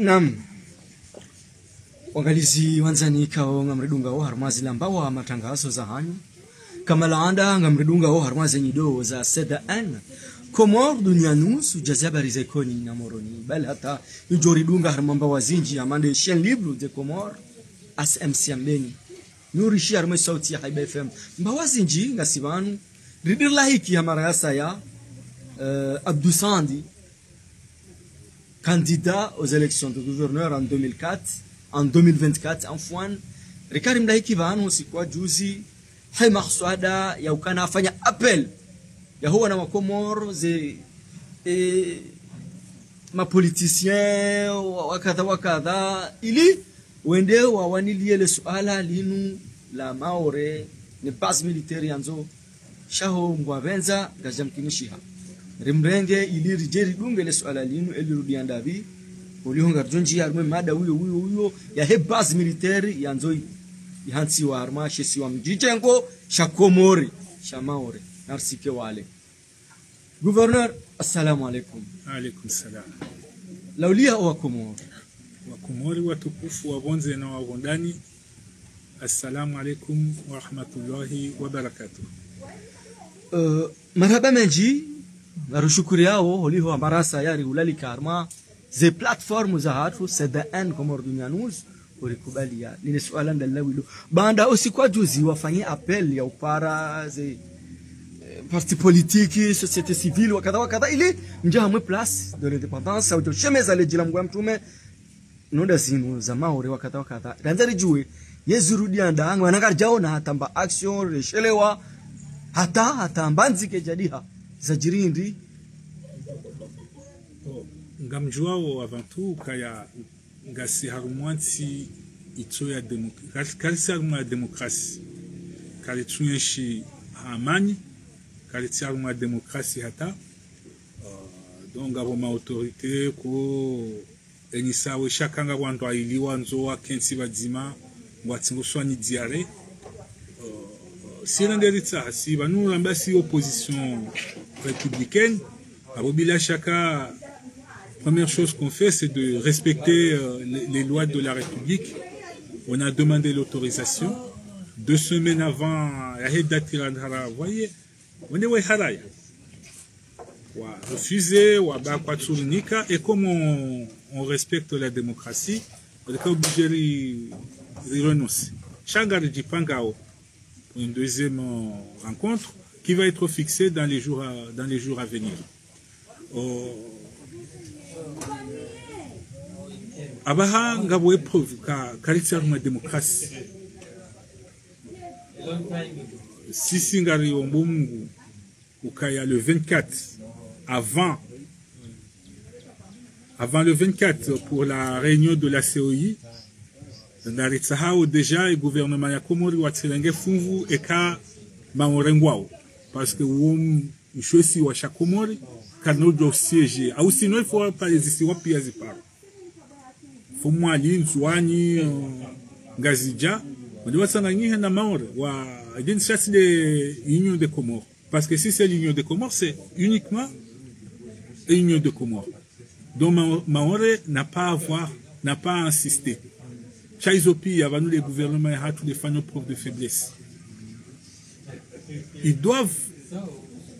Naam. Wangalizi wanzani kao ngamridunga o harmazi lambawa matangazo za hanyu. Kama laanda ngamridunga o harmazi nyido za seda an. Komor dunia nusu jazaba rizekoni na moroni. Bal hata yujoridunga harmamba wazinji amande shen liblu de Komor. SMC ambeni. Nurishi harmwe sauti ya Haiba FM. Mba wazinji ngasibanu. Ridir lahiki ya marayasa ya Abdou Sandi. Candidat aux élections de gouverneur en 2004, en 2024, enfin, Rikarim Daiki Vano, c'est quoi, Juzi, Haimar Swada, Yaukana, Fanya appel, Yahoana Wakomor, ma politicien, Wakada, ili, Wende, Wawanilie, le Suala, Linu, la Maore, ne base militaire yanzo, Shaho Mwavenza, Gajam Kinishiha. Rimrenge ili rijeri dunge le swala linu eli rudiandavi ulihonga rjonji ya arme mada uyo ya he base militaire yanzoi ihansi wa arma shesi wa mjijengo shakomori shamaore narsike wale gouverneur assalamu alaikum. Alaikum salam. Laulia wa Komori watukufu wabonze na wagondani, assalamu alaikum wa rahmatullahi wa barakatuh. Marhaba menji narushukuri yao holiho amarasa yari ulali karma ze platform za hatu sedaan Komor dunia news ulikubalia lile swala ndalawilo banda usikwa juzi wafanyie appel ya upara ze parti politique société civile wakadha ili mjaha mwe place de l'indépendance au chemeza le jila mgwa mtume nonda zinu za maore wakadha danzari juwe yezurudi anda angwa nakarjao na hatamba action reshelewa hata mbanzike jadiha zajirindi ngamjwao avant tout kaya ngasi harumwanti ito ya demokrasi harumwa demokrasi kali tunyeshi amani kali harumwa demokrasi hata donc abo ma autorité ko enisawe shakanga wantu ailiwa nzoa kensi badima ngwatingo swani diare si l'enderitza si banu l'ambassade opposition républicaine à Bobila Chaka, première chose qu'on fait c'est de respecter les lois de la République. On a demandé l'autorisation 2 semaines avant vous voyez on est haraya wa refusé wa ba kwatsunika et comme on respecte la démocratie on est obligé de renoncer changari dipangao une deuxième rencontre qui va être fixée dans les jours à venir. Abaha ngabo épreuve ka karitiaruma démocratie. Si singari ombungu ukaya le 24 avant le 24 pour la réunion de la COI Naritsahao déjà le gouvernement ya Komori watirenge funvu eka maorengwao parce que choisi wa Komori kano do siège au sinon il faut pas résister wa pia zipara faut moi linzwani ngazija on doit s'engager na maore wa d'une chasse de l'Union des Comores parce que si c'est l'Union des Comores c'est uniquement l'Union des Comores donc maore n'a pas à insister. Chaizopi, avant nous les gouvernements et tous les fans preuve de faiblesse. Ils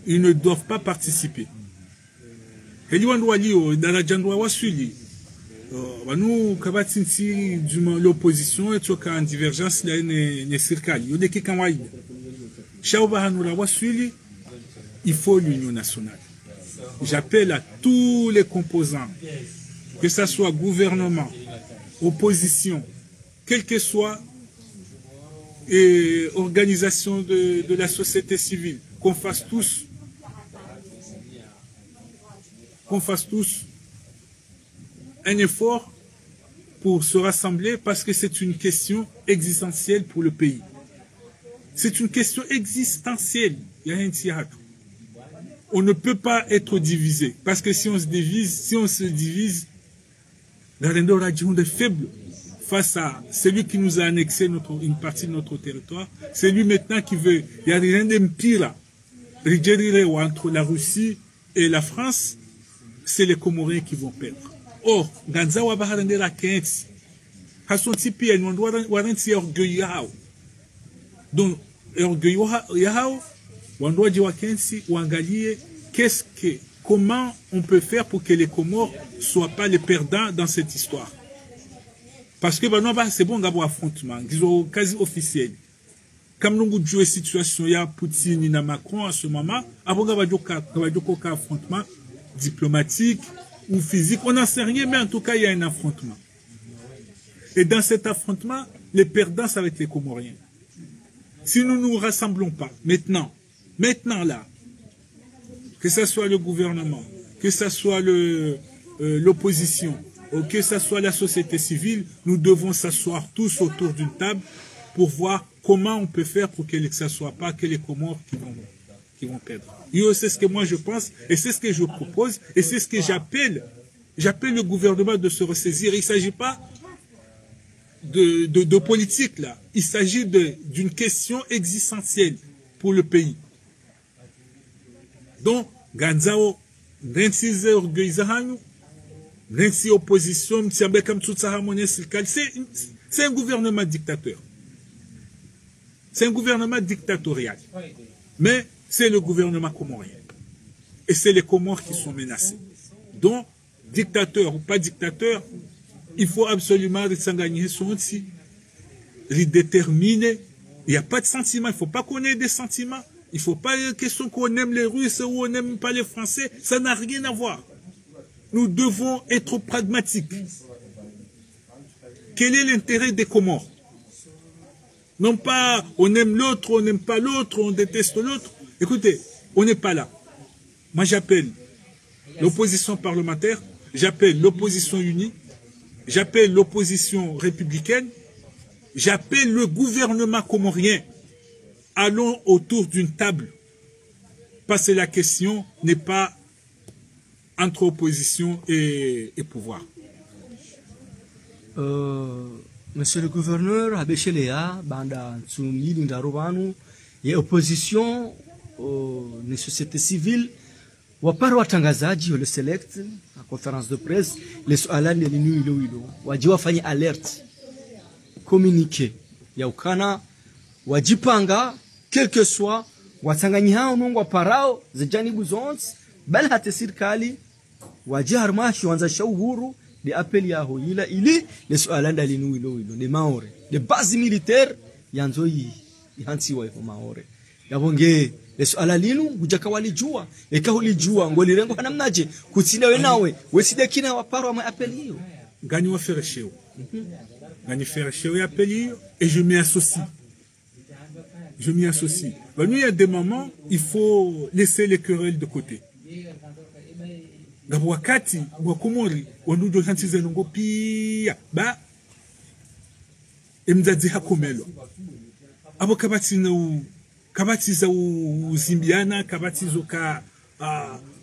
ne doivent pas participer. Et dans la Jandwa Wasuli, nous kabatinsi l'opposition et toka en divergence là ne circale. Il y a des qui kanwaï. Chaoba Hanoura Wasuli, il faut l'union nationale. J'appelle à tous les composants, que ce soit gouvernement, opposition, quelle que soit organisation de la société civile, qu'on fasse tous un effort pour se rassembler parce que c'est une question existentielle pour le pays. C'est une question existentielle. On ne peut pas être divisé parce que si on se divise, Garendo Radjion est faible face à celui qui nous a annexé une partie de notre territoire. C'est lui maintenant qui veut. Il y a rien de pire. Entre la Russie et la France, c'est les Comoriens qui vont perdre. Or, ganza wa baharande la kensi. Hason tipi ya nwandu waranti orgueil yao. Donc, orgueil yao, wandu waji wa kensi, wangalie, comment on peut faire pour que les Comores ne soient pas les perdants dans cette histoire. Parce que c'est bon d'avoir affrontement, disons quasi officiel. Comme nous jouons situation, il y a Poutine et Macron en ce moment, avant d'avoir un affrontement diplomatique ou physique, on n'en sait rien, mais en tout cas, il y a un affrontement. Et dans cet affrontement, les perdants, ça va être les Comoriens. Si nous ne nous rassemblons pas, maintenant là, que ce soit le gouvernement, que ce soit l'opposition, ou que ce soit la société civile, nous devons s'asseoir tous autour d'une table pour voir comment on peut faire pour que ce ne soit pas que les Comores qui vont perdre. C'est ce que moi je pense, et c'est ce que je propose, et c'est ce que j'appelle. J'appelle le gouvernement de se ressaisir. Il ne s'agit pas de politique là. Il s'agit d'une question existentielle pour le pays. Donc, Ganzao, Nentsi Orgueil Nentsi opposition, c'est un gouvernement dictateur. C'est un gouvernement dictatorial. Mais c'est le gouvernement comorien. Et c'est les Comores qui sont menacés. Donc, dictateur ou pas dictateur, il faut absolument s'engager son les déterminer. Il n'y a pas de sentiments. Il ne faut pas qu'on ait des sentiments. Il ne faut pas question qu'on aime les Russes ou on n'aime pas les Français. Ça n'a rien à voir. Nous devons être pragmatiques. Quel est l'intérêt des Comores? Non pas on aime l'autre, on n'aime pas l'autre, on déteste l'autre. Écoutez, on n'est pas là. Moi j'appelle l'opposition parlementaire, j'appelle l'opposition unie, j'appelle l'opposition républicaine, j'appelle le gouvernement comorien. Allons autour d'une table. Parce que la question n'est pas entre opposition et pouvoir. Monsieur le gouverneur, Abeshelea, Banda Tsumi, Lindarubanu, il y a opposition aux sociétés civiles. Waparo watangazaji wale select à conférence de presse les sualani ilo wajiwa fanya alerte communiquer ya ukana wajipanga quel que soit watanganyi hao nungwa parao zijanibu zonzi bali hata serikali wajiharmashi wanza shauhuru de appel ya hoyila ili les sualanda linu ilo les maore les bases militaires yanzo hansi wa maore yabonge leso alalinu gujaka walijua eka ulijua ngolirengo hanamnaje kutsina we nawe weside kina waparo ma appel hiyo gani wa faire cheo gani faire cheo ya appel hiyo et je m'y associe il y a des moments il faut laisser les querelles de côté wakati wa Komori wandujo hantize ngo pia ba emzazi hakomelo abo kabatiza uzimbiana kabatizo ka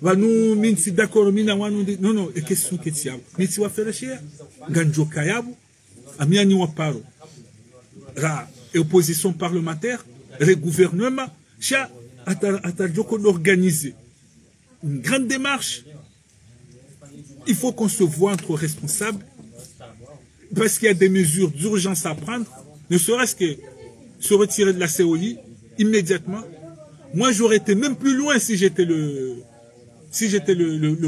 vanu minsi d'accord mina wanu non e question que tiabo minsi wa faire cher ganjoka yabo amiani wa paro ra opposition parlementaire le gouvernement cha atajoko d'organiser une grande démarche. Il faut qu'on se voit entre responsables parce qu'il y a des mesures d'urgence à prendre, ne serait-ce que se retirer de la COI immédiatement. Moi, j'aurais été même plus loin si j'étais le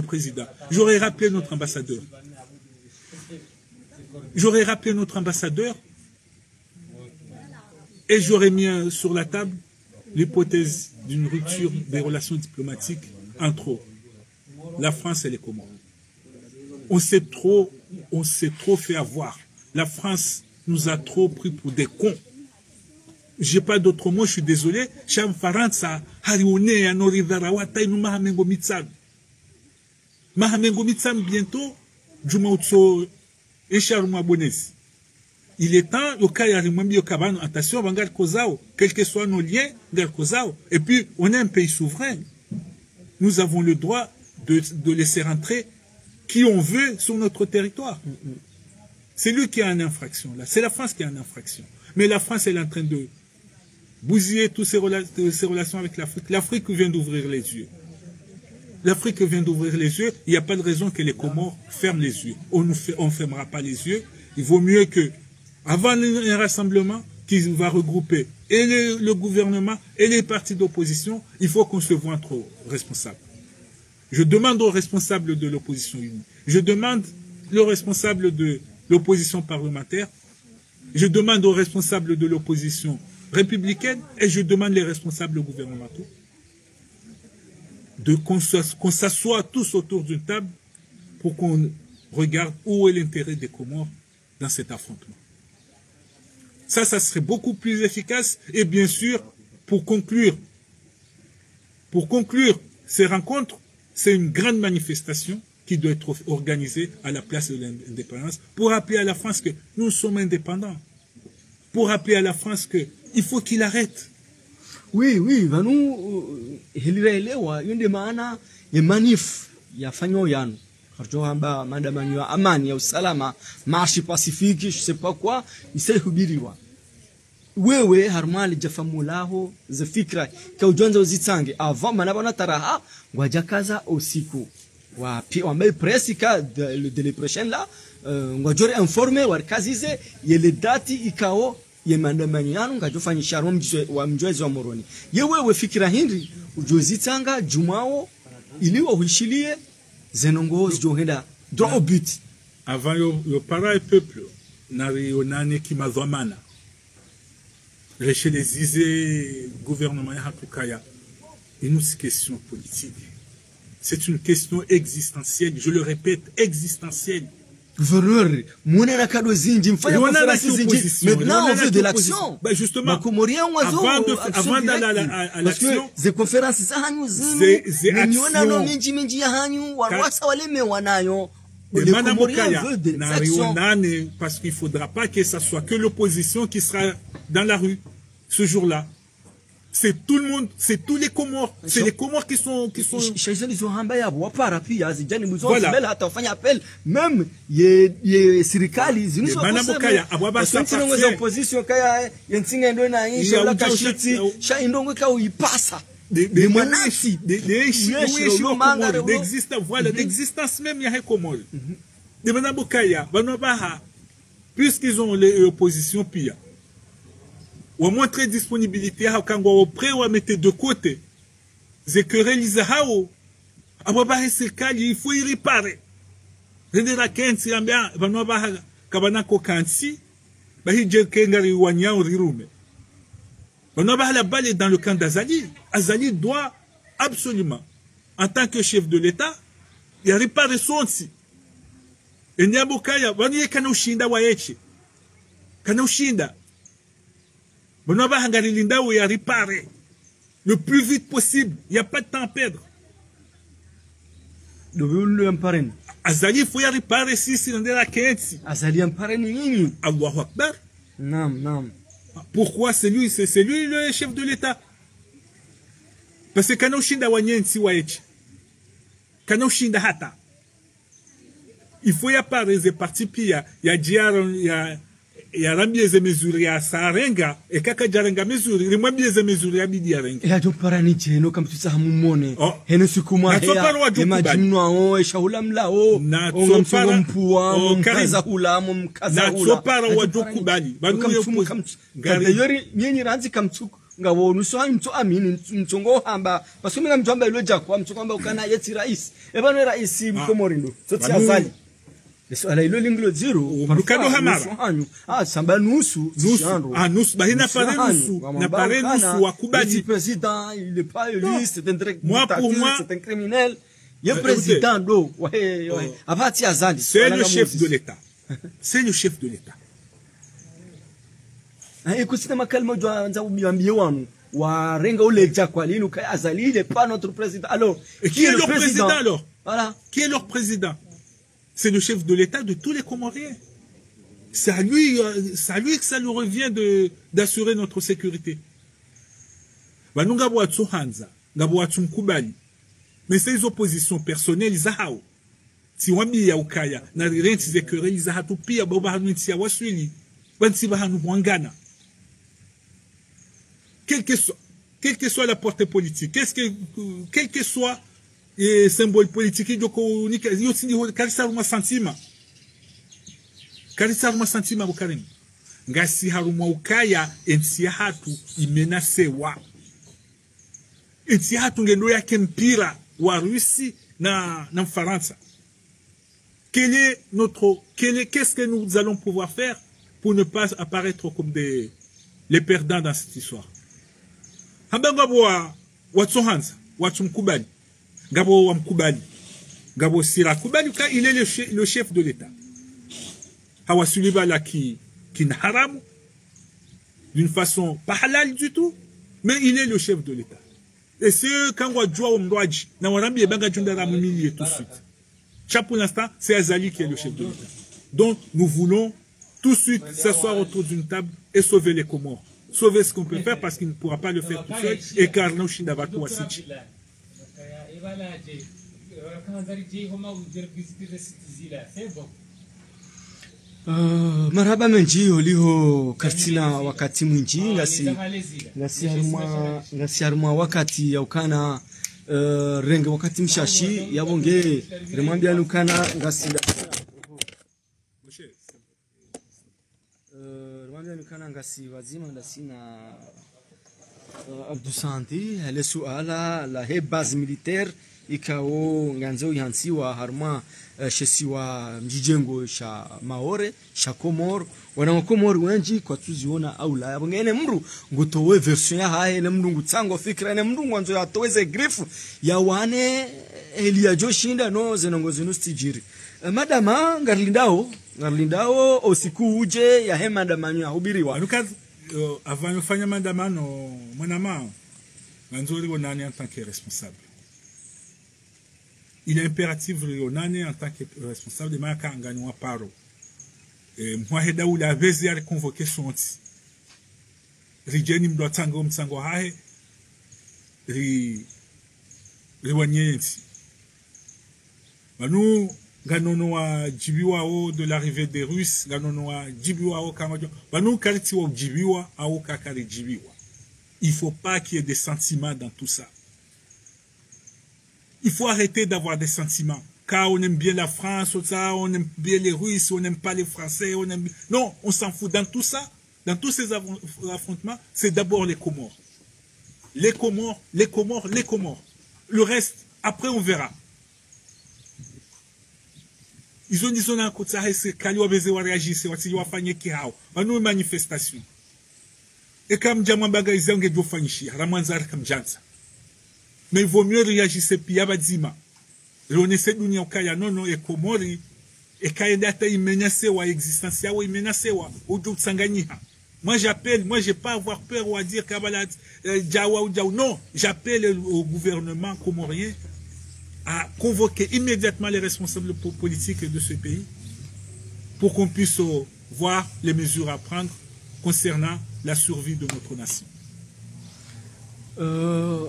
président. J'aurais rappelé notre ambassadeur. Et j'aurais mis sur la table l'hypothèse d'une rupture des relations diplomatiques entre la France et les Comores. On s'est trop fait avoir. La France nous a trop pris pour des cons. J'ai pas d'autre mot, je suis désolé. Cham Faransa, Harione, Anorivarawata, nous Mahamengo Mitsam. Mahamengo Mitsam bientôt, Jumautso et Charuma Bones. Il est temps, au cas Yarimambi Okabano, attention, Vangal Kozao, quels que soient nos liens, Gal Kozao. Et puis, on est un pays souverain. Nous avons le droit de laisser rentrer qui on veut sur notre territoire. C'est lui qui a une infraction, là. C'est la France qui a une infraction. Mais la France, elle est en train de bousiller toutes ses relations avec l'Afrique. L'Afrique vient d'ouvrir les yeux. L'Afrique vient d'ouvrir les yeux. Il n'y a pas de raison que les Comores ferment les yeux. On ne fermera pas les yeux. Il vaut mieux que, avant un rassemblement qui va regrouper et le gouvernement et les partis d'opposition, il faut qu'on se voit entre responsables. Je demande aux responsables de l'opposition unie. Je demande le responsable de l'opposition parlementaire. Je demande aux responsables de l'opposition républicaine et je demande les responsables gouvernementaux qu'on s'assoie tous autour d'une table pour qu'on regarde où est l'intérêt des Comores dans cet affrontement. Ça serait beaucoup plus efficace. Et bien sûr, pour conclure ces rencontres, c'est une grande manifestation qui doit être organisée à la place de l'indépendance pour rappeler à la France que nous sommes indépendants. Pour rappeler à la France qu'il faut qu'il arrête. Oui, vanu hilielewa yonde maana ya manif yafanywa yanu karjohamba maandamano ya amani ya usalama marche pacifique je sais pas quoi isehubiriwa wewe harmali jafamulaho za fikra ka ujonza uzitsange avant manabona taraha ngwajakaza usiku wa mai presika de les prochaines là ngwajore informer warkazize yele dati ikao ye maandamano yanu ngajofanyisha wa mjwezi wa Moroni yewewe fikira hindi ujozitanga jumao iliwa huishilie zenongo zijohenda droit au but avant yo para et peuple nari onane kimazwamana chez gouvernement ya hatukaya une question politique, c'est une question existentielle, je le répète, existentielle. Gouverneur, maintenant on veut de l'action. Ben justement, avant d'aller à l'action, ces conférences, parce qu'il ne faudra pas que ce soit que l'opposition qui sera dans la rue ce jour-là. C'est tout le monde, c'est tous les Comores, c'est les Comores qui sont. Voilà. Même les sirikali l'existence même ya Comores. De Madame Bokaya, puisqu'ils ont l'opposition pia. Ou montrer disponibilité à Kangwa prêt ou à mettre de côté. C'est que réaliser hao. Ababa serikali il faut y réparer. Rendera kensi ambia banwa kabana ko kansi ba hije kengari wanya rirume. Banwa la balle dans le camp d'Azali. Azali doit absolument en tant que chef de l'État, il réparer son si. Et Nyabokaya bani kanushinda waeche. Kanushinda le plus vite possible. Il n'y a pas de temps à perdre. Azali, il faut y réparer si c'est dans la quête. Azali, Allahu Akbar. Non. Pourquoi c'est lui le chef de l'État? Parce que Kanoshinda Wanyensi Waech. Kanoshinda Hata. Il faut y réparer les partis, puis il y a Diar, il y a des mesures à Sarenga et kaka jarenga mesures il mwa des mesures à bidi arenga ya jo parani cheno comme tu sa mumone hene sukuma ya majimno ao e shaula mlao o mpuwa mkaza hula mkaza hula na para wa dokubali banu yori nyenyi ranzi kamtsuku ngawo nuso mtu amini mtsongo hamba basumira mtu amba ilo jakwa mtu kwamba ukana yeti rais ebano rais mkomorindo soti azali swala hilo lingilo zero mkado hamara samba nusu nusu bahina pare nusu na pare nusu wakubali le président il est pas élu c'est un moi pour moi c'est un criminel le président do ouais abati azali c'est le chef de l'État c'est le chef de l'État écoutez makalmo jwa nza ubiambie wanu wa renga ule jakwa linu kai azali il est pas notre président alors qui est le président alors voilà qui est leur président? C'est le chef de l'État de tous les Comoriens. C'est à lui que ça lui revient d'assurer notre sécurité. Mais ces oppositions personnelles, si on y a ukaya, na rien de ces querelles, ils ont tout pire, quelle que soit la portée politique, quelle que soit et symbole politique doko ni yo tindi ho karisa ruma santima bukarim ngasi haruma ukaya ensi hatu imenasewa ensi hatu ngendo yake mpira wa Russie na Faransa. Qu'est-ce que nous allons pouvoir faire pour ne pas apparaître comme les perdants dans cette histoire? Ngabo Sira Kubali, il est le chef de l'État. Hawasuliba qui n'haram, d'une façon pas halal du tout, mais il est le chef de l'État. Et c'est quand on doit Omdouadji, na warambi ebanga jundara mumili tout de suite. Pour l'instant, c'est Azali qui est le chef de l'État. Donc, nous voulons tout de suite s'asseoir autour d'une table et sauver les Comores. Sauver ce qu'on peut faire parce qu'il ne pourra pas le faire tout seul et Carlo Shindavato Asichi. Marhaba menji oliho kastina wakati mwinji ngasi haruma wakati ya ukana renge wakati mshashi yabonge remambia lukana ngasi remambia lukana ngasi wazima ndasina Abdou Santi hele suala la he base militaire ikao nganzo yansiwa harma shesiwa mjijengo sha Maore sha Komoro wana Komoro wenji kwa tuziona aula yabongene mru ngutowe version ya hae ne mru ngutsango fikra ne mru ngwanzo yatoweze grifu ya wane Elia Joshinda no zenongo zinu stijiri madama ngarlindao osiku uje ya hema ndamanyo hubiriwa Lucas avant de faire mandamano monama nganzo liko nani en tant que responsable. Il est impératif de en tant que responsable de Maka Nganywa Paro. Moi, je dois la veille à convoquer son anti. Rijeni mdotango mtsango hae. Riwanye anti. Nous, ganono wa jibiwa o de l'arrivée des Russes, ganono wa jibiwa o kamajo. Nous, kariti wa jibiwa au kakari jibiwa. Il faut pas qu'il y ait des sentiments dans tout ça. Il faut arrêter d'avoir des sentiments. Car on aime bien la France, on aime bien les Russes, on n'aime pas les Français, on aime... Non, on s'en fout. Dans tout ça, dans tous ces affrontements, c'est d'abord les Comores. Les Comores, les Comores, les Comores. Le reste, après on verra. Ils ont dit qu'on a c'est Kalio Bezewa réagir, c'est what you faire qui hao. Nous une manifestation. Et comme Djamambaga ils ont dit qu'on fait Ramanzar comme Jansa. Mais il vaut mieux réagir ce pays à Badzima. On essaie de nous dire non, et Komori, et Kayadata, il menace ou existence, il menace ou tout Sanganiha. Moi, j'appelle, moi, j'ai pas à avoir peur ou à dire Kabalat, Djawa ou Djaou. Non, j'appelle au gouvernement comorien à convoquer immédiatement les responsables politiques de ce pays pour qu'on puisse voir les mesures à prendre concernant la survie de notre nation.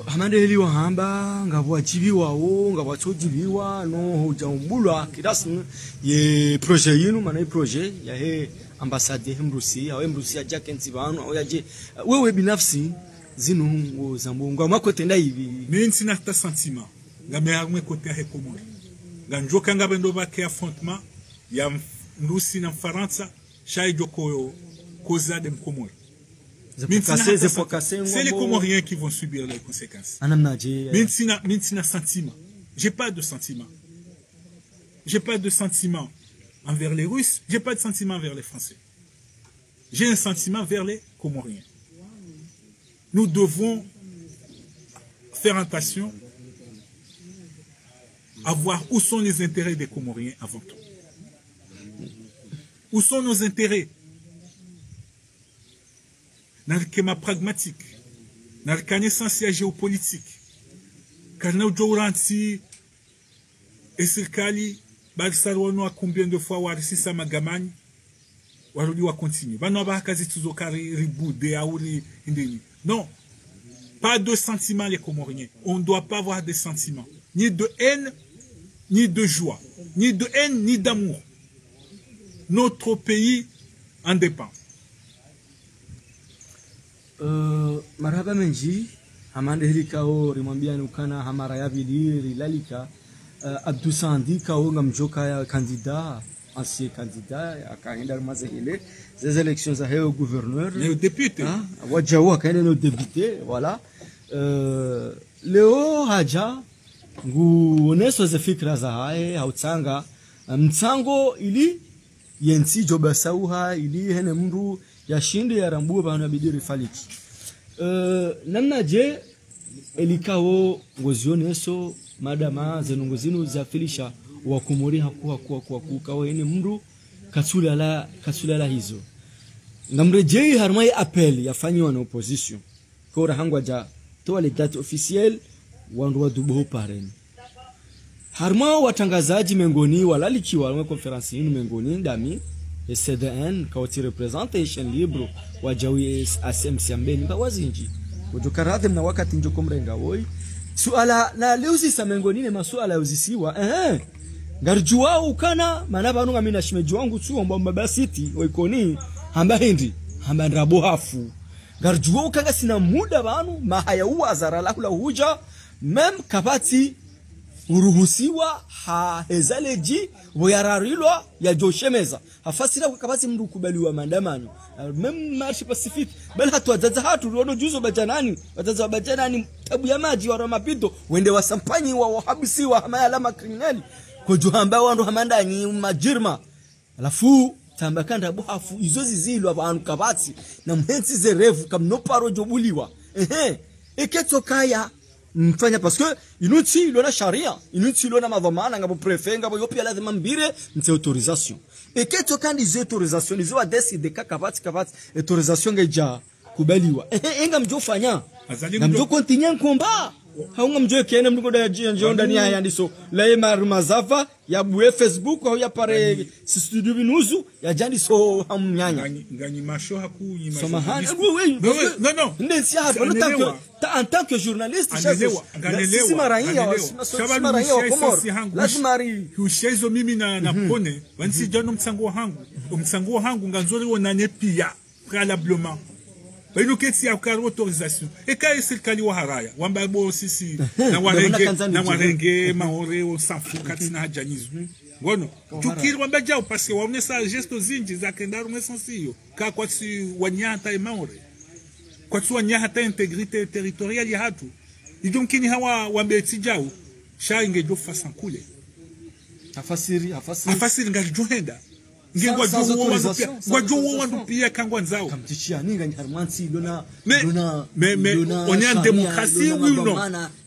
Hamandeli wa hamba ngabwa jibiwa o ngabwa chojibiwa no hujaumbulwa kidasni ye projet yinu mana projet ya he ambassade Mrusi au Mrusi ya Jakensi bano au yaje wewe binafsi zinu ngo zambunga mako tenda hivi mimi sina hata sentiment ngame hamwe kote ya Komori nganjoka ngabe ndo ba ke affrontement ya Mrusi na Faransa chai joko koza de Komori. C'est les Comoriens qui vont subir les conséquences. Mintina sentiment. J'ai pas de sentiment. J'ai pas de sentiment envers les Russes. J'ai pas de sentiment envers les Français. J'ai un sentiment vers les Comoriens. Nous devons faire attention à voir où sont les intérêts des Comoriens avant tout. Où sont nos intérêts? Dans le schéma pragmatique, dans la connaissance géopolitique, car nous avons dit, et c'est le cas, nous combien de fois, si ça m'a gamani, on va continuer. Non, pas de sentiments les Comoriens. On ne doit pas avoir de sentiments, ni de haine, ni de joie, ni de haine, ni d'amour. Notre pays en dépend. Marhaba menji hamande hilika o rimwambia nukana hamara ya biliri lalika Abdou Sandi kao ngamjoka ya candidat ancien candidat akaenda mazehele ces élections za heo gouverneur le député wajawa kaenda no député voilà leo haja nguoneso za fikra za hae hautsanga mtsango ili yensi joba sauha ili hene mndu yashinde yarambuwe bana bidiri faliki namna je elikao ngozioneso madama zenongozinu za filisha wakumuri hakuwa kwa hene mndu kasula la hizo ngamrejei harmai appel yafanywa na opposition kwa hangwa ja toa les dates officielles wandu wadubo pareni harma watangazaji mengoni walalikiwa wa conference yinu mengoni ndami CDN kauti representation libre wajawi ASMC ambeni bawazinji kujukarade na wakati njoko mrenga woi suala na leuzi samengoni ne masuala uzisiwa ngarjuwa ukana manaba nunga mina shimeji wangu tu mbamba city oikoni hamba hindi hamba ndrabo hafu ngarjuwa ukanga sina muda banu mahaya uwazara la huja mem kabati uruhusiwa ha hezaleji boyararilwa ya joshemeza hafasira kabati mndu kubaliwa maandamano mem march pacific bali hatu wazaza hatu rono juzo bajanani wazaza bajanani tabu ya maji wa mapito wende wasampanyi wa wahabisiwa hama alama kriminali kwa juhamba wandu hamanda ni majirma alafu tambakanda buhafu izozi zilwa abantu kabati na mhensi zerevu kamnoparo jobuliwa eketo kaya mfanya parce que inuti ilona sharia inuti ilona madhamana ngabo prefet ngabo yopi lazima mbire mte autorisation eketo kandi ze autorisation izo wa decide kakabati autorisation ngeja kubaliwa enga mjofanya ngamjo continue nkomba haunga mjo kene mngo da njo ndani ya yandiso la mazafa ya bwe Facebook au ya pare studio binuzu ya jandiso hamnyanya ngani masho haku ni masho non ndesi hapa en tant que journaliste sisi maraia lazima kushezo mimi na pone wansi jano mtsango hangu nganzori wonane pia préalablement Bino keti ya ukari autorisation. Eka serikali wa haraya. Wamba bo sisi na warenge maore o safu katina hajanizo. Ngono. Tukiri wamba jao parce waone sa gesto zinji za kendaru mwesansiyo. Ka kwa si wanyata maore. Kwa si wanyata integrite territoriale ya hatu. Ijunkini hawa wambe tijao. Sha ingejo fasankule. Afasiri ngajohenda. Ngengwa juwo wandu pia kangwa nzao kamtishia ninga nharmansi lona on est en démocratie oui ou non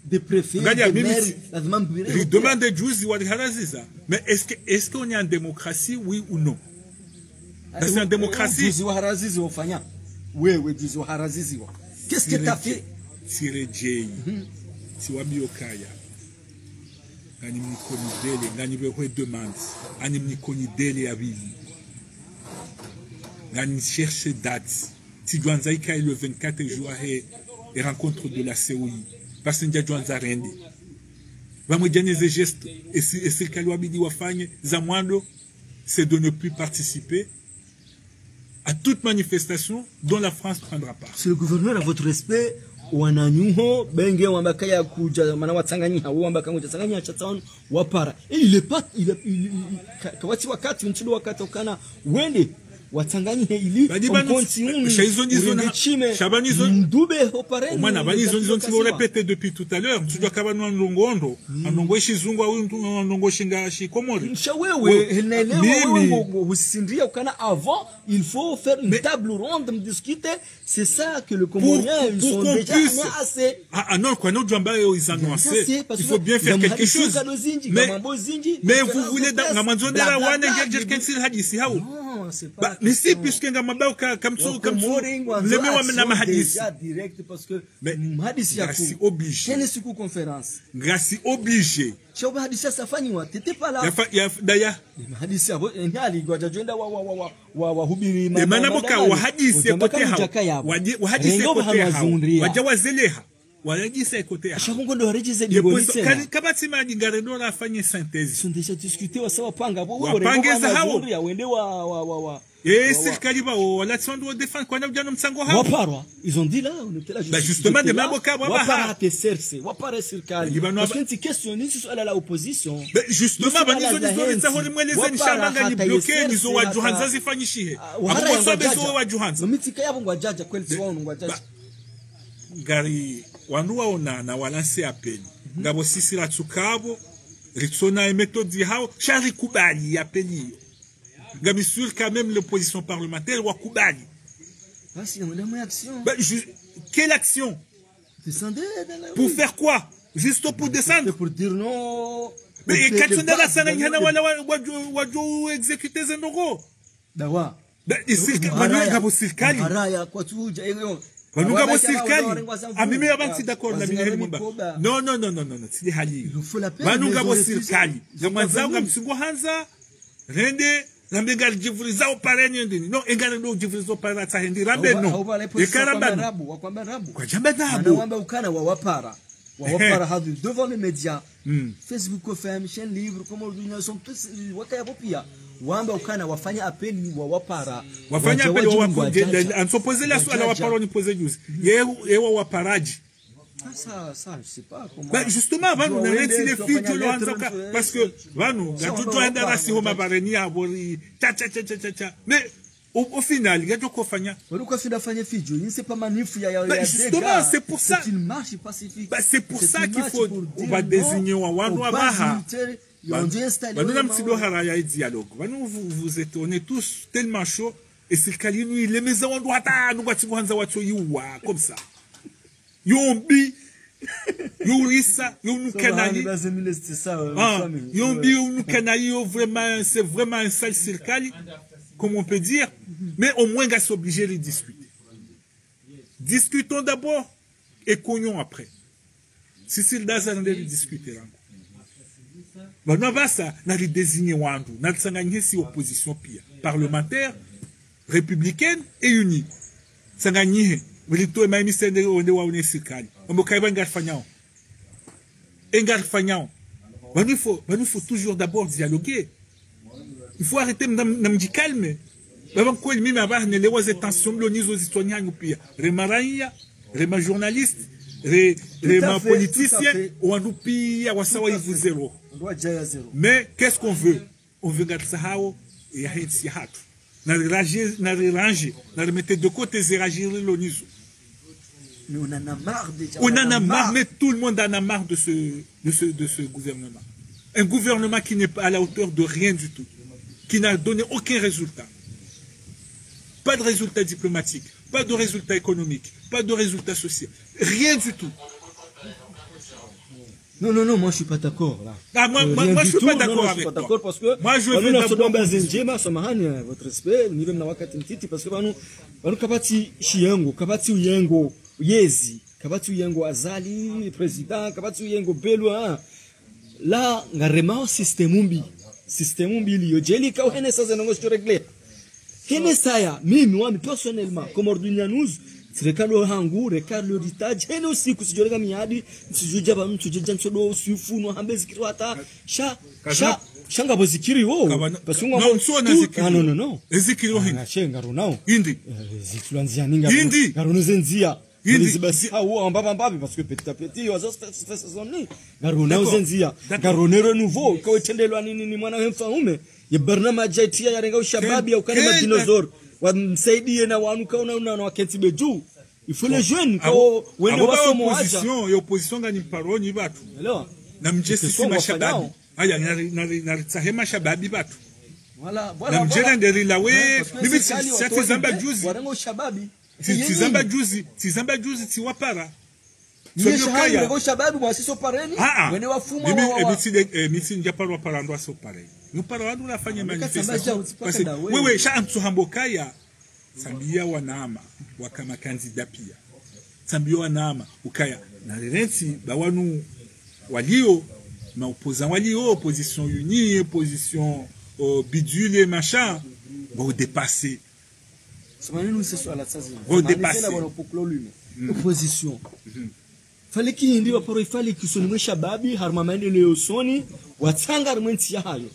de préfet lazima mbire il demande juzi wa haraziza mais est-ce qu'on est en démocratie oui ou non dans une démocratie juzi wa harazizi wafanya wewe juzi wa harazizi wa qu'est-ce que t'as fait sirejei si wabiokaya ngani mnikoni dele ngani bewe demande ani mnikoni dele abili ngani cherche date si Dwanza ika le 24 juin et rencontre de la COI parce que ndia Dwanza rende vamwe janeze geste et c'est kali wabidi wafanye za mwando c'est de ne plus participer à toute manifestation dont la France prendra part. C'est le gouverneur à votre respect wananyuho benge wambakaya kuja mana watsanganyika wambaka ngoja tsanganya chatsaonu wapara il est pas kawati wakati mchido wakati ukana wende watsanganyike ili konti unu shabanizo ndube hopareni mwana banizo nzo répéter depuis tout à l'heure tu dois kabano ndongondo anongo shizungu au ndongo shinga shikomori shawewe henelewa usindia ukana avant il faut faire une table ronde me discuter c'est ça que le Comorien ils sont déjà assez non quoi non jamba ils annoncent il faut bien faire quelque chose mais vous voulez dans manzonera wane ngerkensil hadisi hao bah mais si puisque ngamabao comme lemewa na mahadisi direct parce que mahadisi yako obligé tena siku conférence grâce obligé choba hadisi safanywa t'étais pas là ya daya hadisi hapo ngali goja joenda wa hubiri mama boka wa hadisi kote hao wa hadisi kote hao wajawazeleha warejisa ikote ya Shamungo ndo warejize Ye digoni position tena. kabati magingare ndo afanye synthèse Sont déjà discuté wa sawa panga. Wapangeza hao. Wende wa. serikali bao wala tsondo defend kwa nabjano msango hao Waparwa. Ils ont dit là, on était là juste. Bah justement de maboka Wapara te serse, wapara serikali. Libano Parce que une question ni sur la opposition. Mais justement banizo nizo hori mweleze ni shambanga ni bloqué nizo wa Johanza zifanyishihe. Hapo so bezo wa Johanza. Mitika yabo ngwajaja kweli sio ngwajaja. Gari wanduwa ona na walanse appel. Ngabo sisi la tsukabo ritsona méthode hao shari kubali appeli. Ngami sûr quand même l'opposition parlementaire wa kubali. Ah si, on a une action. Bah, quelle action? Descendez dans la Pour faire quoi? Juste pour descendre? pour dire non. Mais quand on a la sananyana wala exécuter zendoro. Dawa. Bah, ngabo serikali. Haraya kwa tuja hiyo. Ngabo serikali. Mimi abanti d'accord na mimi mbamba. Non, c'est des hali. Ngabo serikali. Ngamaza ngamsingo hanza rende Nambengal jivuriza opareni ndini. No, engane ndo jivuriza opara tahendi rambe no. Ekaramba wakwamba rabu. Kwa jamba nabu. Anawamba ukana wa wapara. Wa wapara hadu devant les médias. Facebook FM, chaîne libre, comme on sont tous wakaya popia. Wamba ukana wafanya appel wa wapara. Wafanya appel wa wapara. Ansopoze la swala wapara ni pose juzi. Yewa waparaji. Ça, je sais pas comment. Bah justement, va nous arrêter les filles que l'on parce que va nous, il y a tout un dans la siroma bareni à bori, mais au final, il y a tout quoi faire. Pourquoi faire fanya fidjo? Il c'est pas manif ya. Justement, c'est pour ça. C'est une marche pacifique. Bah c'est pour ça qu'il faut on va désigner Wanwa Baha. Nous avons petit haraya dialogue. Nous vous étonnez tous tellement chaud et c'est calino les maisons on doit nous va tiguanza watu yuwa comme ça. Yombi Yorissa Yonukanali Yombi Yonukanali vraiment c'est vraiment un sale circali comme on peut dire mais au moins gars s'obliger de discuter. Discutons d'abord et cognons après. Si c'est le dazan de discuter encore. Bon on va ça na li désigner wandu na tsanganye si opposition pia parlementaire républicaine et unie. Tsanganye Wilito ema emisende onde wa unesikali. Omokaiba ngarfanyao. Engarfanyao. Il faut toujours d'abord dialoguer. Il faut arrêter de calmer. Avant quoi il mime avoir ne lewa tensions l'onizo aux citoyens ou pire. Remaraya, rema journaliste, rema politicien ou en oupi awasawa ivu zéro. Mais qu'est-ce qu'on veut? On veut garder ça et arrêter si hâte. Na ranger, na remettre de côté et réagir l'onizo. Mais on en a marre déjà. On en a marre, mais tout le monde en a marre de ce gouvernement. Un gouvernement qui n'est pas à la hauteur de rien du tout. Qui n'a donné aucun résultat. Pas de résultat diplomatique, pas de résultat économique, pas de résultat social. Rien du tout. Non, moi je suis pas d'accord là. Ah, moi je suis pas d'accord avec toi. D'accord parce que moi je veux d'abord samahani votre respect ni vema na wakati mtiti parce que banu kabati shiyengo kabati uyengo yezi kabati uyengo azali président kabati uyengo belwa la ngarema système mbili yo jeli ka hene sasa ngo sto régler hene saya mimi wami personnellement comme ordunyanuz serikali hangu rekalo ritaji hene usiku sijorega miadi sijuja ba mtu jejan sodo usifuno hambe zikiri hata shanga bozikiri wo basunga no ezikiri wo hinga shenga runao indi zitulanzia ninga indi garunozenzia indi basi hawo mbaba parce que petit à petit yo fait saison ni garunozenzia garonero nouveau kwa tendelwa nini mwana wemfaume ya barnamaji itia ya renga ushababi au kana madinosaur wamsaidie na wanuka una wakenti beju il faut les jeunes ko wende wasomo acha opposition ngani paroni batu na mjesi si mashababi aya na tsahema shababi batu voilà na mjera nderila we mimi sati zamba juzi warango shababi tizamba juzi tiwapara Sokaya ngo shababi mwasiso pareni wene wafuma wa emiti njaparo parando aso pareni nuparo wandu nafanya manifestation parce wewe sha antsuhambo kaya sambia wanama wakama kandida pia sambia wanama ukaya na rensi bawanu walio ma opposant walio opposition unie opposition bidule machin vont dépasser nous c'est sur la vont dépasser opposition faliki hindi wa paro ifali kisoni mwe shababi harma maendeleo soni watanga rmenti ya hayo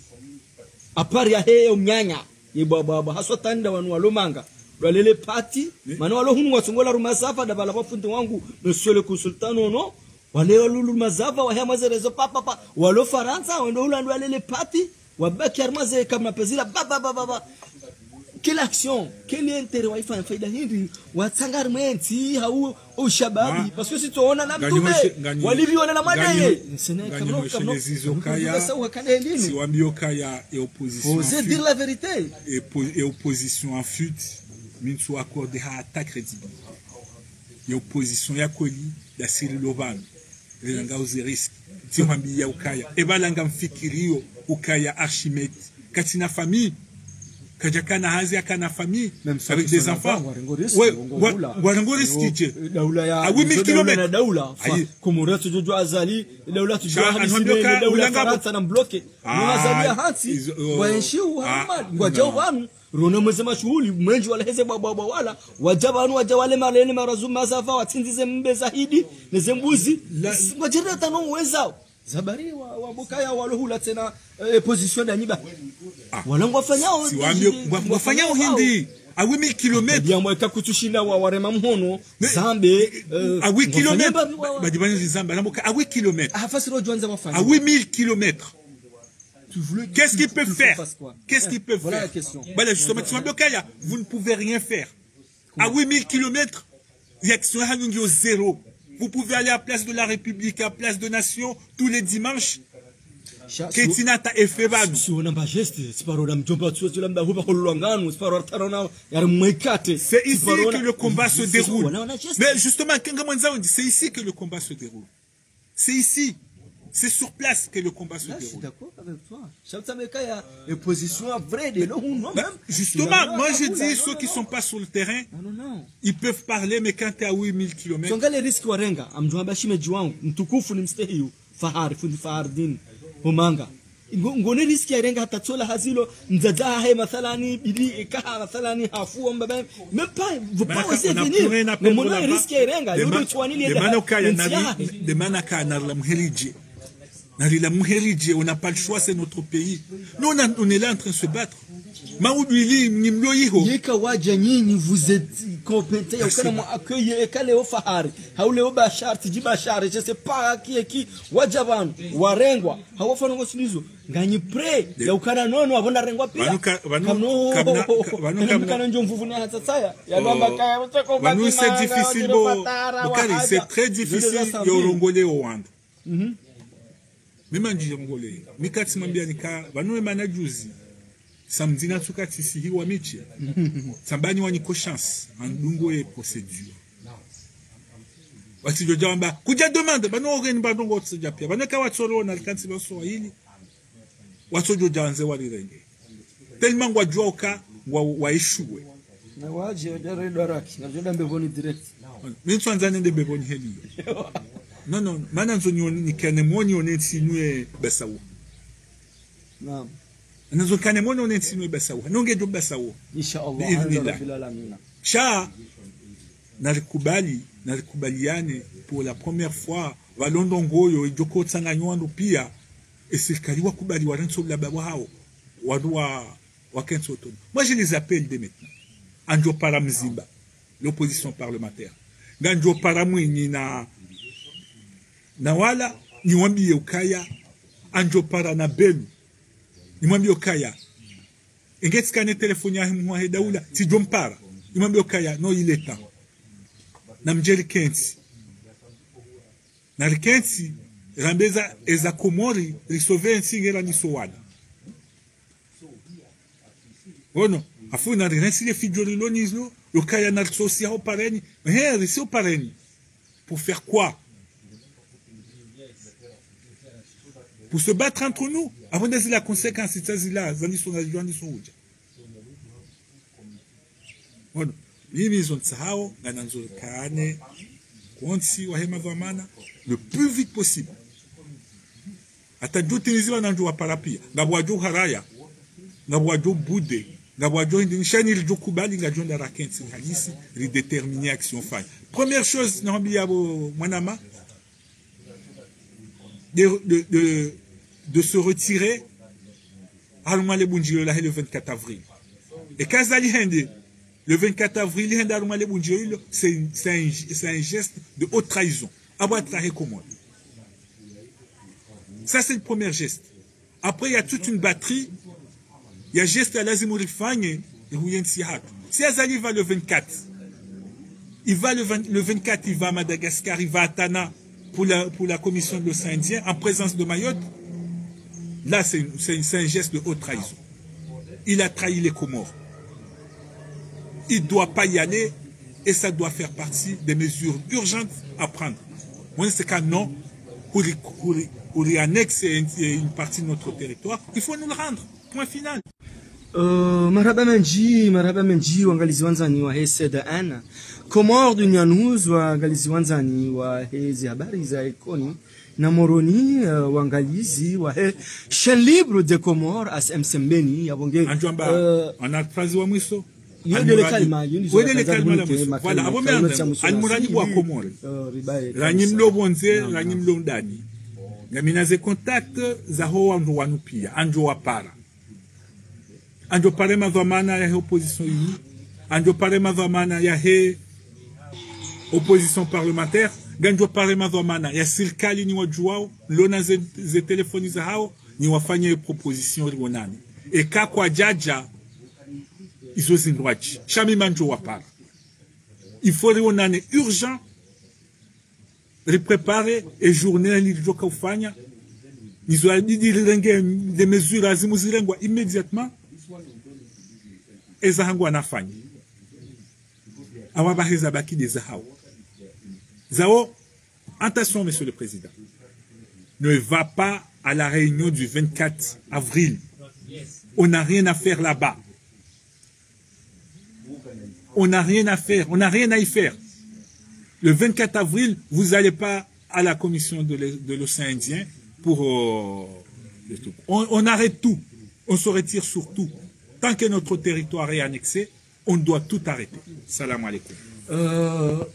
apari ya heyo mnyanya ye baba haswa tanda wanu walomanga lwalele pati mana walo hunu watsongola rumazafa da bala bafundi wangu monsieur le consultant no wale walulu mazafa wa hema zerezo papa walo faransa wendo ulandu walele pati wabaki armaze kama pezila baba quelle action quel intérêt wa ifa faida hindi watsanga rmenti hau ushababi parce que si tu ona na mtume waliviona na madaye nsene kama zizokaya si wamiokaya et opposition osez dire la vérité et opposition en fuite minsu accordé à ta crédibilité et opposition ya koli ya Cyril Lovan relanga uzeriski tiwambia ukaya ebalanga mfikirio ukaya Archimede katina famille kajakana hazi akana famille avec des enfants ouais warangoriski daula ya a 8000 km daula komora tujojo azali daula tujojo hadisi daula Faransa na bloke mwazalia hati waenshiu hamad ngwajao wanu rona mwezema shughuli mwenji wala heze baba wala wajabanu wajawale malene marazuma zafa watsindize mbe zahidi nezembuzi ngwajira tano wezao zabari wa bokaya walohula tena position ya niba walangwa fanyao si wafanyao hindi a 8000 km bien mweka kutushinda wa warema mhono zambe a 8 km badibanya zamba namoka a 8 km afasiro jwanza wafanya a 8000 km qu'est-ce qu'il peut faire? Qu'est-ce qu'il peut faire? Voilà, justement, vous ne pouvez rien faire. À 8000 km, il y a zéro. Vous pouvez aller à la place de la République, à la place de Nation, tous les dimanches. Ketinata et Febab. C'est ici que le combat se déroule. Mais justement, c'est ici que le combat se déroule. C'est ici. C'est sur place que le combat se déroule. Je suis d'accord avec toi. Justement, moi je dis ceux qui ne sont pas sur le terrain, ils peuvent parler, mais quand tu es à 8000 km. ngone riski ya renga tatola hazilo nzaza hai mathalani bidi ikaha mathalani hafu mbaba même pas vous pas oser venir mais mon risque ya renga yule chwanili ya de manaka na la mheliji na la mheliji on n'a pas le choix, c'est notre pays. Nous on est là en train de se battre. Maudili nimlo yiho yeka waja nyinyi vous êtes compétent yokana mo accueillir kale o fahari haule o bashar tiji bashar je sais pas qui wajaban warengwa hawafana ngosilizo nganyi pre yokana nono abona rengwa pia kamno njo mvuvu na hatsaya yalomba kaya utako ba nous c'est difficile bokari c'est très difficile yorongole o wanda mema njirongole mikati mambia nika banwe manajuzi samdina tukati sihi wa michi sambani waniko chance andungo e procédure wati jojamba kuja demande bano ogeni bandongo tseja pia baneka watsoro na kansi baso hili watsojo janze walirenge tellement wajua oka waishuwe na waje ojare daraki na joda mbevoni direct mimi twanzane nde bevoni heli non mana nzonyo ni kane moni oneti nwe besawo naam nazo kane moni oneti nwe besawo nonge do besawo inshallah cha nalikubaliane pour la première fois walondongoyo ijoko tsanganywa pia eserikali wakubali waranso la baba hao wadwa wakenso tono. Moi je les appelle dès maintenant anjo para mzimba l'opposition parlementaire nganjo para mwinyi na wala niwambie ukaya anjo para na belu niwambie ukaya ingetsikane telefoni ya mwa daula tijompara niwambie ukaya no il est temps na mjeri kensi na rikensi rambeza eza komori risove nsingera nisowada ono afu na rikensi le fijori lonizlo ukaya na sosia au pareni risi au pareni pour faire quoi? Pour se battre entre nous, avant de dire la conséquence de ces là, zani sont uja. Bueno, mimi zontsahao gananzo kane konsi wa hema vamana le plus vite possible. Ataju tiniziwa nanjo wa parapia, ngabwajo haraya, ngabwajo bude, ngabwajo ndinshani lijokubali ngajonda rakensi halisi ridéterminer action faille. Première chose n'ambiabo mwanama de se retirer Haruma le Bunjiro le 24 avril. Et Kazali Hende, le 24 avril, Haruma le Bunjiro, c'est un geste de haute trahison. Abatrahe Komor. Ça, c'est le premier geste. Après, il y a toute une batterie. Il y a geste à l'Azimouri Fagne et Rouyen Sihat. Si Azali va le 24, il va le 24, il va à Madagascar, il va à Tana pour la commission de l'océan Indien en présence de Mayotte. Là, c'est un geste de haute trahison. Il a trahi les Comores. Il ne doit pas y aller et ça doit faire partie des mesures urgentes à prendre. Moi, c'est qu'un non, pour y annexer une partie de notre territoire, il faut nous le rendre. Point final. Marhaba menji waangalizi wanzani wa HCDN Comores Dunia News waangalizi wanzani wa hizi habari za Ekoni na Moroni waangalizi wa chaîne libre de Comores ASM yabonge ana phrase wa mwiso yodele kalima voilà abo merde almuradi wa Comores ranyimlo bonze ranyimlo ndani ngaminaze contact za ho wandu pia anjo wapara anjo pare madhamana ya opposition hii anjo pare madhamana ya opposition parlementaire ganjo pare madhamana ya serikali ni wajuao lona ze telefoni za hao ni wafanye proposition rionani eka kwa jaja izo zindwachi shami manjo wapara il faut rionani urgent repréparer et journée lijoka ufanya nizo adidi renge des mesures azimuzirengwa immédiatement ezahangu anafanya awabaheza baki des zahao zao. Attention, monsieur le président, ne va pas à la réunion du 24 avril. On n'a rien à faire là-bas. On n'a rien à faire, on n'a rien à y faire. Le 24 avril, vous n'allez pas à la commission de l'océan Indien pour on arrête tout, on se retire sur tout. Tant que notre territoire est annexé, on doit tout arrêter. Salam alaikum.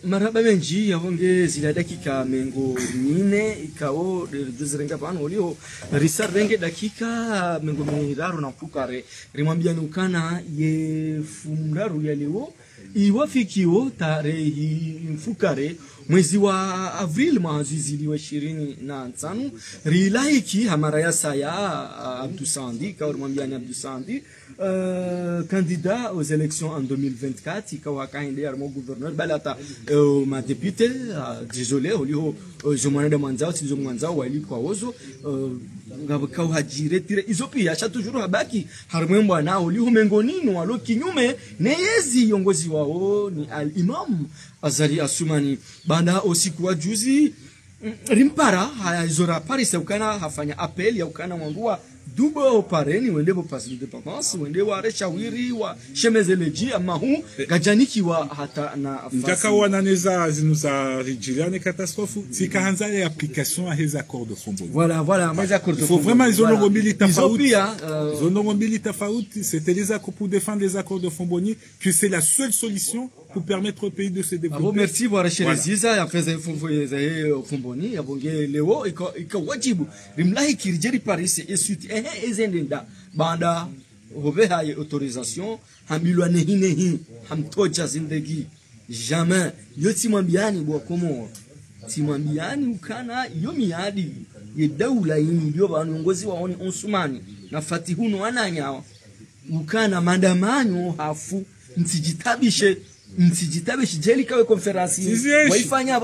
Marhaba menji yahonge zila dakika mengo nine ikao duzirenga pano ulio risar renge dakika mengo miraro na fukare rimwambia nukana ye fundaru ya leo iwafikiwo tarehe mfukare mwezi wa Avril maazizili wa 25 rilaiki hamaraya saya Abdou Sandi kaurmambiani Abdou Sandi candidat aux élections en 2024 ikawa kaende armo gouverneur balata ma député désolé oliho jomana manzao tizo manzao wali kwa ozo ngabakau hajire tire izopi acha toujours habaki harmembo na oliho mengonino alo kinyume neyezi yongozi wao ni al-Imam Azali Asumani banda usiku wa juzi rimpara hayazora Paris ukana hafanya appel ya ukana mwangua dubo pareni wende bo pas d'indépendance wende wa reshawiri wa shemezeleji amahu gajaniki wa hata na ndaka wananeza zinuza rijiliane catastrophe sikaanza ya application à ces accords de Fomboni. Voilà mais accords de il faut vraiment zono milita zono milita c'était les accords pour défendre les accords de Fomboni que c'est la seule solution pour permettre au pays de se développer. Merci pour Chereziza ya feza Fomboni yabonge leo ikawajibu rimlahi kirjeri Paris et suite ezendenda banda hobeha autorisation hamilwane hinehi hamtoja zindagi jamais yoti mwambiani bwa komo timwambiani ukana iyo miadi ye daula yini ndio banongozi waoni Osmani na Fatihuno ananyawa ukana maandamano hafu ntijitabishe jeli kawe konferansi waifanya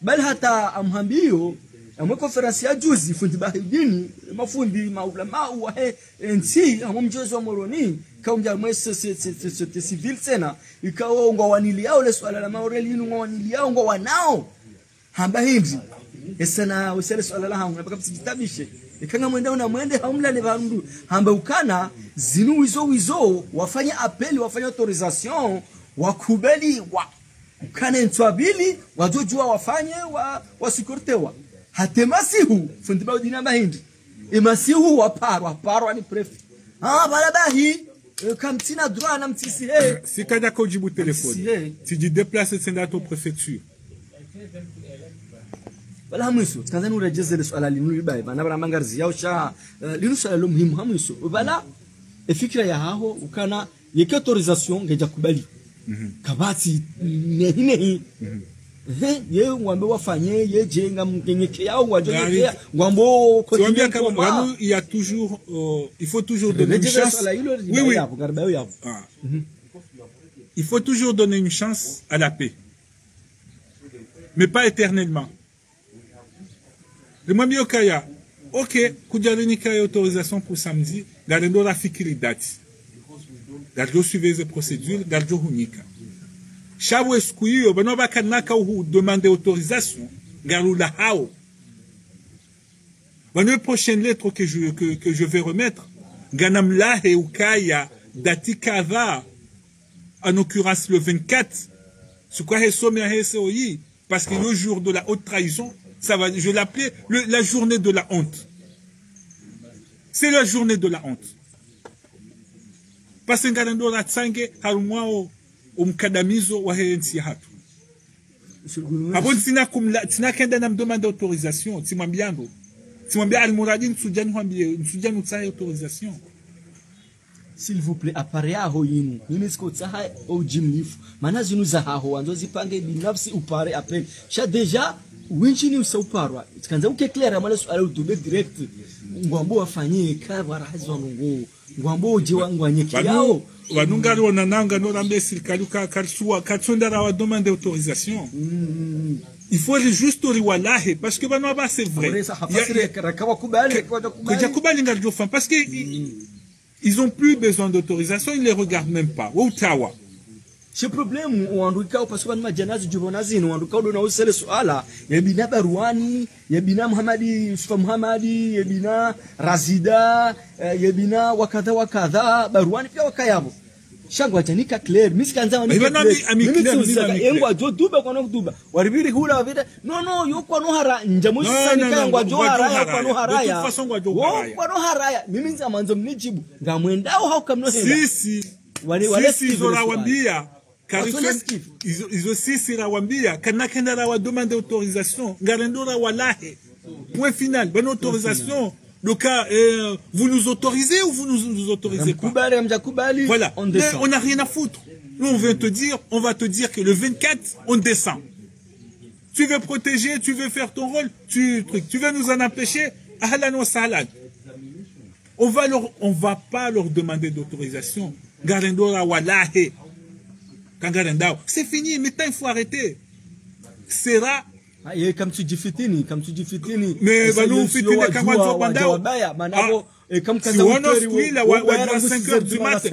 bali hata amhambio amwe konferansi ya juzi fundi bahidini mafundi maulama wa NC amwe mjozo wa Moroni kaunja mwe societe civil tena ikawa ngo wanili yao le swala la maureli ngo wanili yao ngo wanao hamba hindi esana usele swala la hangu napaka msijitabishe ikanga mwenda na mwende hamla le bandu hamba ukana zinu wizo wafanya appel wafanya autorisation wakubeli wa ukane ntwabili wajojua wafanye wasikortewa hatemasihu fundi ba udina bahindi emasihu waparwa ni prefe balabahi kamtina droit na mtisi si kada ko jibu téléphone si tu déplaces senda to préfecture wala hamuiso kanza nurejeze le swala linu libai bana bara mangarzi yao sha linu swala lo muhimu hamuiso wala efikira ya haho ukana yeke autorisation ngeja kubali kabati nehi ye ngwambe wafanye ye jenga mkenyeke yao ngwajonyekea ngwambo continuer comme il y a toujours il faut toujours donner une chance. Oui oui. Il faut toujours donner une chance à la paix. Mais pas éternellement. Le mwambie okaya OK kujalini kaya autorisation pour samedi galendo la fikiri date. Galdo suivez les procédures galdo hunika. Chaque escuio, ben on va kanaka ou demander autorisation, garou la hao. Ben la prochaine lettre que je vais remettre, ganam la he ukaya dati kava, en occurrence le 24, ce quoi est somme à SOI, parce que le jour de la haute trahison, ça va, je l'appelais la journée de la honte. C'est la journée de la honte. Parce que galendo la tsange harumwao umkandamizo wa nchi hatu. Hapo tina kenda na mdomanda autorisation, timwambiando. Timwambia almuradi nsujani mwambie, nsujani utsaye autorisation. S'il vous plaît, appareil aho yinu. Nini siko tsaha au jimlifu. Mana zinu za haho wanzo zipange binafsi upare appel. Sha deja winchini usauparwa. Kanza ukeclaire amala swala utube direct. Ngwambo wafanyie ka barazo ngo. Ngwambo je wangwanyeki yao. Wanungari wanananga no rambe sirikali karsua katsondara wa demande d'autorisation. Il faut juste riwalahe parce que bano ba c'est vrai. Parce que ils ont plus besoin d'autorisation, ils les regardent même pas. Ottawa. Ce problème uanduka parce que majanazi jubonazini uanduka ndo na usele swala yabina Barwani yabina Muhammadi Yusuf Muhammadi yabina Razida yabina wakadha Barwani pia wakayabo shangwa janika clear misikanza wani engwa jo duba kwa no duba waribiri hula wavida no yoko no hara njamusi sanika ngwa jo haraya kwa no haraya kwa no haraya mimi nza manzo mnijibu ngamwendao haukamno hela sisi zora wambia ils aussi sera wambia kanakenda la wa demande d'autorisation garendora walahe point final bonne autorisation le cas vous nous autorisez ou vous nous autorisez pas voilà on n'a rien à foutre nous on va te dire que le 24 on descend tu veux protéger tu veux faire ton rôle tu veux nous en empêcher ahlan wa sahlan on va pas leur demander d'autorisation garendora walahe c'est fini, maintenant il faut arrêter. Sera. Comme tu dis fitini. Mais nous fitini quand on va bandao. Comme si on a là, on doit 5 heures du matin.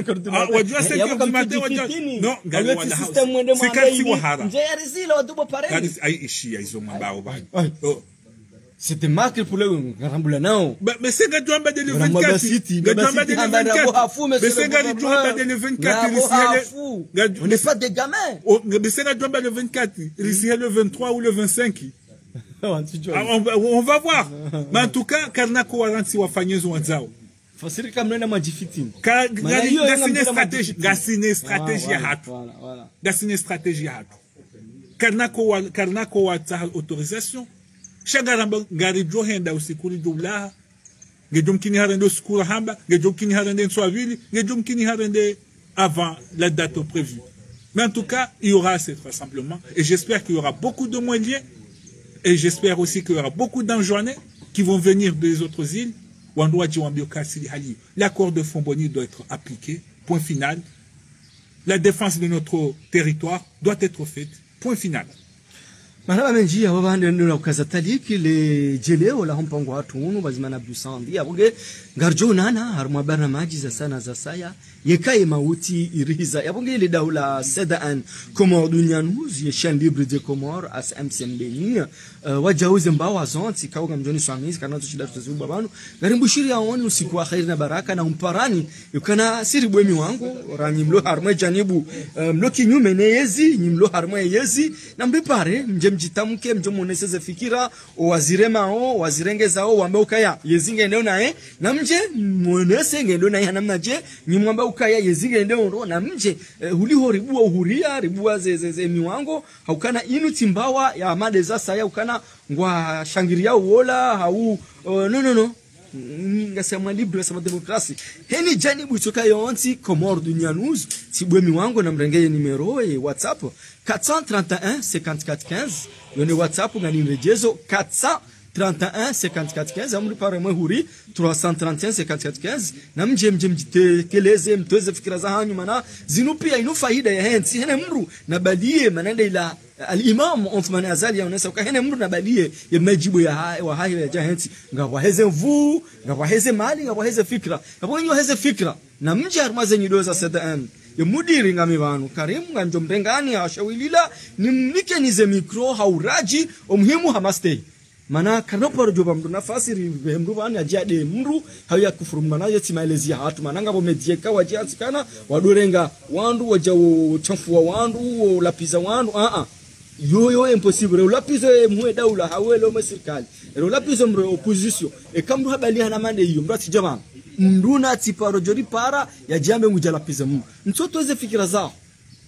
On doit 5 heures du matin. Non, c'est quand tu vas c'était marqué pour le Rambulanao. Mais c'est gars doit de le 24. Mais c'est gars doit de le 24. On n'est pas des gamins. Mais c'est gars doit le 24. Il y a le 23 ou le 25. On va voir. Mais en tout cas, Karnako waranti wafanyezo wanzao. Fasiri kama nena majifitini. Gasine stratégie hatu. Gasine stratégie hatu. Karnako wata autorisation. Shagaramba ngari johenda usikuri dula ngejom kini harende usikura hamba ngejom kini harende nswavili ngejom kini harende avant la date prévue. Mais en tout cas, il y aura cet rassemblement et j'espère qu'il y aura beaucoup de moyens et j'espère aussi qu'il y aura beaucoup d'enjoinés qui vont venir des autres îles. L'accord de Fomboni doit être appliqué, point final. La défense de notre territoire doit être faite, point final. Maraba menji ya wabande nuna ukazatali kile jeleo la mpango watu unu bazimana busandi ya buge garjo nana haruma barnamaji za sana za saya yekaye mauti iriza ya buge ile daula Sedaan Comores Dunyanous ye chaîne libre de Comores as MCMBN wajauze mbawa zonti kauga mjoni swamizi kana tushida tuzuba banu garimbushiri yaoni usiku wa khair na baraka na umparani yukana siri bwemi wangu ranyi mlo haruma janibu mlo kinyume ne yezi nyimlo haruma yezi na mbipare mjem mjitamke mjo muoneseze fikira waziremao wazirengezao wambe ukaya yezinge ndio nae na mje muonese ngendo nae namna je nyimwamba ukaya yezinge ndio na mje huliho ribua uhuria ribua ze miwango haukana inu timbawa ya amade za saya ukana ngwa shangiria uola hau no ngasema libre sama demokrasi heni janibu choka yonti Comores du Nianouz tibwe miwango na mrengeye numero e WhatsApp 431 54 15 yone WhatsApp ngani mrejezo 431 54 15 amuli pare mwe huri 331 54 15 na mje mjitekeleze mtoeze fikira za hanyu mana zinu pia inu faida ya hensi hene mru na badie manende ila al-imam Othman Azali yaonesa ukahene mru na badie ya majibu ya hayo ya jahensi ngawaheze mvu ngawaheze mali ngawaheze fikra ngabonyo heze fikra na mje armaze nyidoza sedan ya mudiri ngami banu karimu nganjo mrengani ashawilila nimnike nize mikro hauraji omhimu hamaste mana kanoporo joba mdu nafasi mdu bani ajade mru haya kufurumana yeti maelezi ya hatu mananga bo medieka wajiansi kana wadorenga wandu wajawo chafuwa wandu lapiza wandu yo impossible ulapiza muwe daula hawelo masirikali ulapiza mre opposition e kamdu habali hana mande hiyo mdu atijama mdu na tiparo jori para ya jambe ngujalapiza mu mtoto ze fikira zao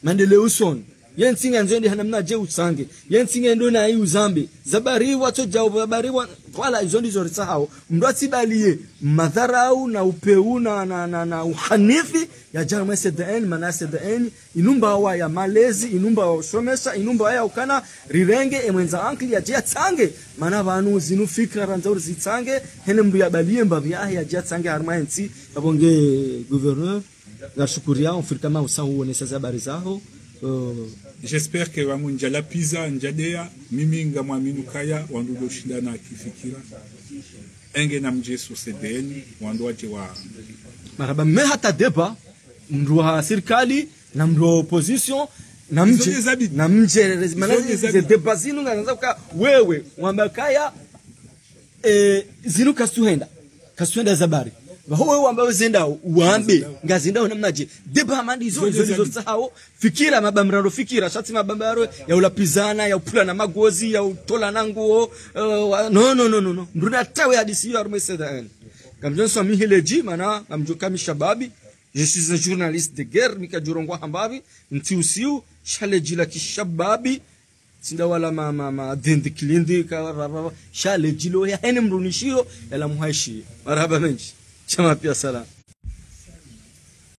mandeleo son yensinga nzende hanamna je usange yensinga ndo na yu zambe zabari wato jao zabari wala izo ndizo risahao mdwati baliye madharau na upeu na uhanifi ya jana SDN mana SDN inumba wa ya malezi inumba wa shomesa inumba ya ukana rirenge emwenza ankli ya je tsange mana banu zinu fikra ranzauri zitsange hene mbu ya baliye mbavi ya je tsange harmaensi babonge gouverneur na shukuria on usahu wonesa zabari zao. J'espère que wamunja la pizza njadea mimi ngamwa minukaya wandudo shindana kifikira enge na mje so CDN wandu waje wa maraba me hata deba mru wa serikali na mru wa opposition na mje manazeze deba zinu nganza ka wewe wambakaya zinu kasuhenda zabari wewe wambawe zenda uambe ngazinda namnaje deba mandi zo sahao fikira mabamraro fikira shati mabambaro ya ulapizana ya upula na magozi ya utola nanguo no nduna tawe hadisi ya armeseda kamjonso mihileji mana amjokami shababi je suis un journaliste de guerre mikajurongwa hambabi ntiusiu shaleji la kishababi sinda wala ma dendi klindi ka shaleji lo ya hene mrunishio ya la muhaishi marhaba menji chama pia sala